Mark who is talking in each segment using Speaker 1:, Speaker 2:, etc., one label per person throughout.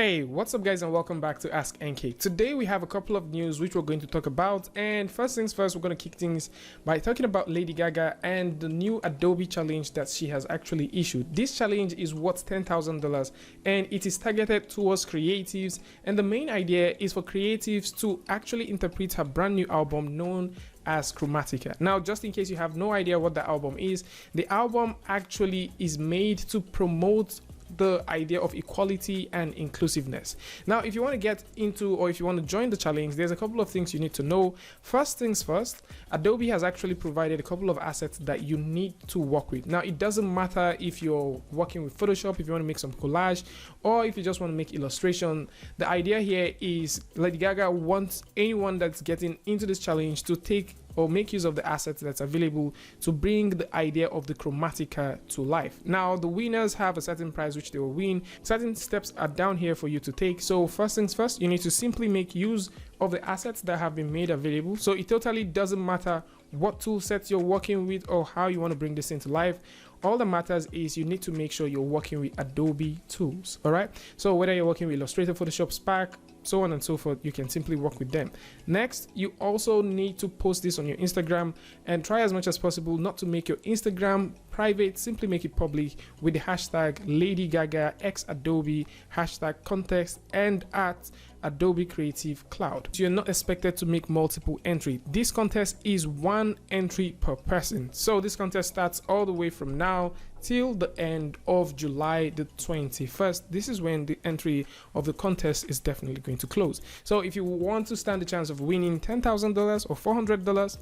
Speaker 1: Hey, what's up guys, and welcome back to Ask NK. Today we have a couple of news which we're going to talk about, and first things first, we're going to kick things by talking about Lady Gaga and the new Adobe challenge that she has actually issued. This challenge is worth $10,000 and it is targeted towards creatives, and the main idea is for creatives to actually interpret her brand new album known as Chromatica. Now, just in case you have no idea what the album is, the album actually is made to promote the idea of equality and inclusiveness. Now, if you want to get into, or if you want to join the challenge, there's a couple of things you need to know. First things first, Adobe has actually provided a couple of assets that you need to work with. Now, it doesn't matter if you're working with Photoshop, if you want to make some collage, or if you just want to make illustration. The idea here is Lady Gaga wants anyone that's getting into this challenge to take or make use of the assets that's available to bring the idea of the Chromatica to life. Now, the winners have a certain prize which they will win. Certain steps are down here for you to take. So first things first, you need to simply make use of the assets that have been made available. So it totally doesn't matter what tool sets you're working with or how you want to bring this into life. All that matters is you need to make sure you're working with Adobe tools. All right, so whether you're working with Illustrator, Photoshop, Spark, so on and so forth, you can simply work with them. Next, you also need to post this on your Instagram, and try as much as possible not to make your Instagram private. Simply make it public with the hashtag Lady Gaga x Adobe, hashtag context, and at Adobe Creative Cloud. So you're not expected to make multiple entries. This contest is one entry per person. So this contest starts all the way from now till the end of July the 21st. This is when the entry of the contest is definitely going to close. So if you want to stand the chance of winning $10,000 or $400,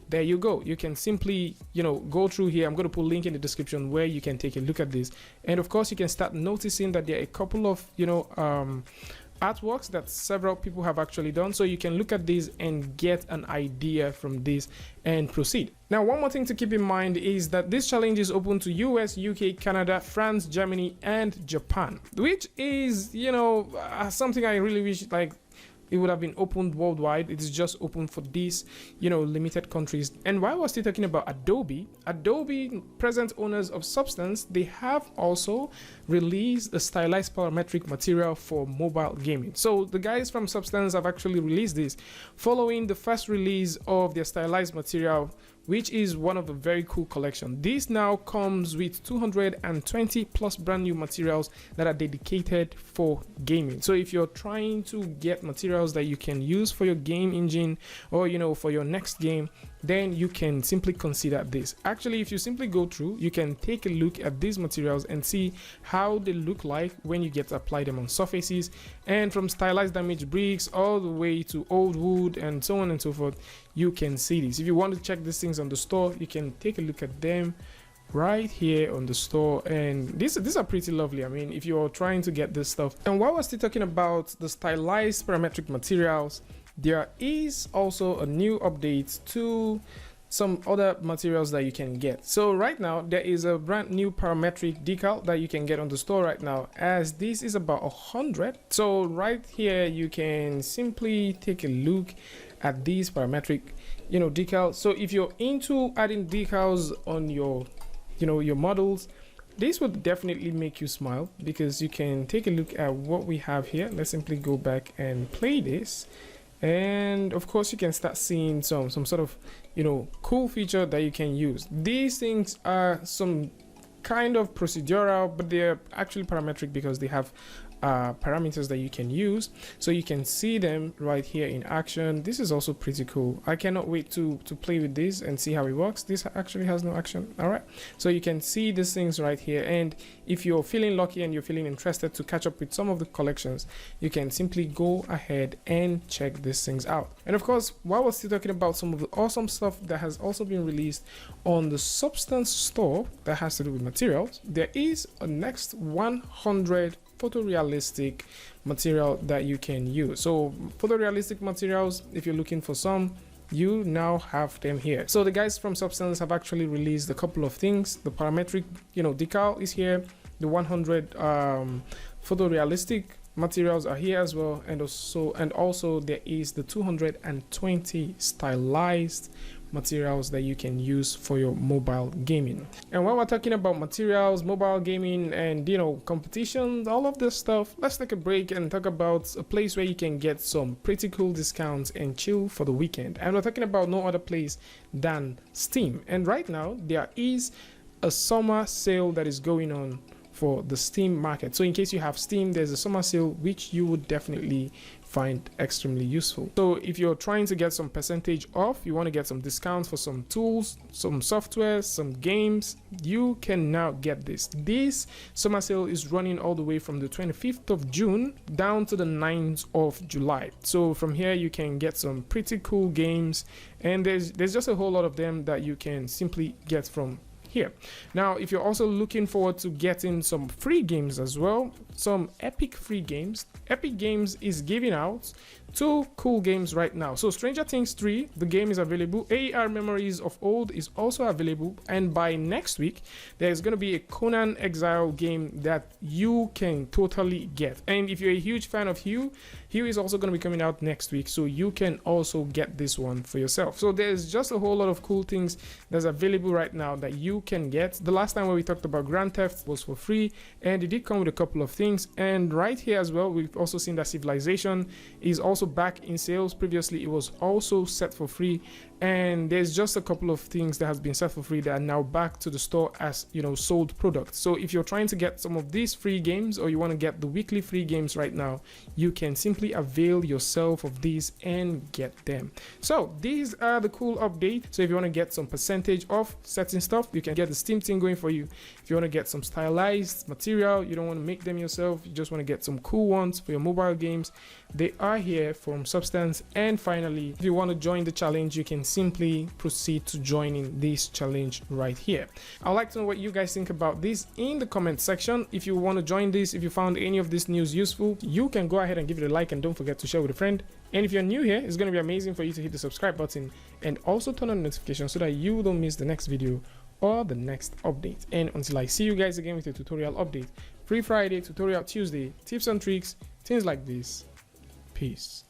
Speaker 1: there you go. You can simply, go through here. I'm going to put a link in the description where you can take a look at this. And of course, you can start noticing that there are a couple of, artworks that several people have actually done. So you can look at these and get an idea from this and proceed. Now, one more thing to keep in mind is that this challenge is open to US, UK, Canada, France, Germany, and Japan, which is, something I really wish it would have been opened worldwide. It is just open for these, limited countries. And while we're still talking about Adobe, present owners of Substance, they have also released a stylized parametric material for mobile gaming. So the guys from Substance have actually released this following the first release of their stylized material, which is one of a very cool collection. This now comes with 220 plus brand new materials that are dedicated for gaming. So if you're trying to get materials that you can use for your game engine or for your next game, then you can simply consider this. Actually, if you simply go through, you can take a look at these materials and see how they look like when you get to apply them on surfaces, and from stylized damaged bricks all the way to old wood and so on and so forth. You can see this. If you want to check these things on the store, you can take a look at them right here on the store, and these are pretty lovely. I mean, if you're trying to get this stuff. And while we're still talking about the stylized parametric materials, there is also a new update to some other materials that you can get. So right now there is a brand new parametric decal that you can get on the store right now, as this is about 100. So right here you can simply take a look at these parametric decals. So if you're into adding decals on your your models, this would definitely make you smile, because you can take a look at what we have here. Let's simply go back and play this, and of course you can start seeing some sort of cool feature that you can use. These things are some kind of procedural, but they're actually parametric because they have parameters that you can use. So you can see them right here in action. This is also pretty cool. I cannot wait to play with this and see how it works. This actually has no action. All right, so you can see these things right here, and if you're feeling lucky and you're feeling interested to catch up with some of the collections, you can simply go ahead and check these things out. And of course, while we're still talking about some of the awesome stuff that has also been released on the Substance store that has to do with materials, there is a next 100 photorealistic material that you can use. So photorealistic materials, if you're looking for some, you now have them here. So the guys from Substance have actually released a couple of things. The parametric decal is here, the 100 photorealistic materials are here as well, and also there is the 220 stylized materials that you can use for your mobile gaming. And when we're talking about materials, mobile gaming, and competitions, all of this stuff, let's take a break and talk about a place where you can get some pretty cool discounts and chill for the weekend. And we're talking about no other place than Steam. And right now there is a summer sale that is going on for the Steam market. So in case you have Steam, there's a summer sale which you would definitely find extremely useful. So if you're trying to get some percentage off, you want to get some discounts for some tools, some software, some games, you can now get this. This summer sale is running all the way from the 25th of June down to the 9th of July. So from here you can get some pretty cool games, and there's just a whole lot of them that you can simply get from here. Now, if you're also looking forward to getting some free games as well, some epic free games, Epic Games is giving out 2 cool games right now. So Stranger Things 3, the game is available. AR Memories of Old is also available, and by next week there's going to be a Conan Exile game that you can totally get. And if you're a huge fan of Hue is also going to be coming out next week, so you can also get this one for yourself. So there's just a whole lot of cool things that's available right now that you can get. The last time when we talked about Grand Theft was for free, and it did come with a couple of things. And right here as well, we've also seen that Civilization is also back in sales. Previously it was also set for free, and there's just a couple of things that has been set for free that are now back to the store as sold products. So if you're trying to get some of these free games, or you want to get the weekly free games right now, you can simply avail yourself of these and get them. So these are the cool updates. So if you want to get some percentage off certain stuff, you can get the Steam thing going for you. If you want to get some stylized material, you don't want to make them yourself, you just want to get some cool ones for your mobile games, they are here from Substance. And finally, if you want to join the challenge, you can simply proceed to joining this challenge right here. I'd like to know what you guys think about this in the comment section. If you want to join this, if you found any of this news useful, you can go ahead and give it a like, and don't forget to share with a friend. And if you're new here, it's going to be amazing for you to hit the subscribe button and also turn on notifications so that you don't miss the next video or the next update. And until I see you guys again with a tutorial update, Free Friday, Tutorial Tuesday, tips and tricks, things like this. Peace.